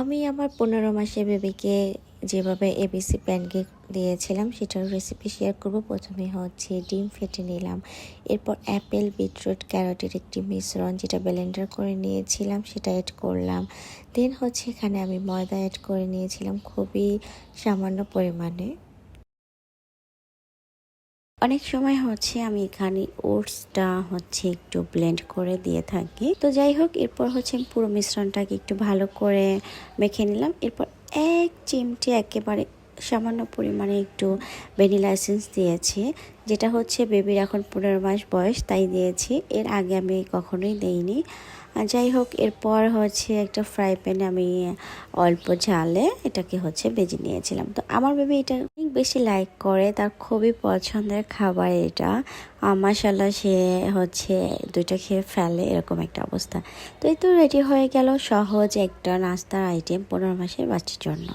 আমি আমার 15 মাসের বেবিকে যেভাবে এবিসি প্যানকেক দিয়েছিলাম সেটার রেসিপি শেয়ার করব। প্রথমে হচ্ছে ডিম ফেটে নিলাম, এরপর অ্যাপেল, বিটরুট, ক্যারটের একটি মিশ্রণ যেটা ব্লেন্ডার করে নিয়েছিলাম সেটা অ্যাড করলাম। দেন হচ্ছে এখানে আমি ময়দা অ্যাড করে নিয়েছিলাম খুবই সামান্য পরিমাণে। অনেক সময় হচ্ছে আমি এখানে ওটসটা হচ্ছে একটু ব্লেন্ড করে দিয়ে থাকি। তো যাই হোক, এরপর হচ্ছে আমি পুরো মিশ্রণটাকে একটু ভালো করে মেখে নিলাম। এরপর এক চিমটি একেবারে সামান্য পরিমাণে একটু ভ্যানিলা এসেন্স দিয়েছি, যেটা হচ্ছে বেবির এখন 15 মাস বয়স তাই দিয়েছি, এর আগে আমি কখনোই দেইনি। যাই হোক, এরপর হচ্ছে একটা ফ্রাই প্যানে আমি অল্প ঝালে এটাকে হচ্ছে ভেজে নিয়েছিলাম। তো আমার বেবি এটা অনেক বেশি লাইক করে, তার খুবই পছন্দের খাবার এটা। মাশাআল্লাহ, সে হচ্ছে দুইটা খেয়ে ফেলে, এরকম একটা অবস্থা। তো এই তো রেডি হয়ে গেল সহজ একটা নাস্তার আইটেম 15 মাসের বাচ্চার জন্য।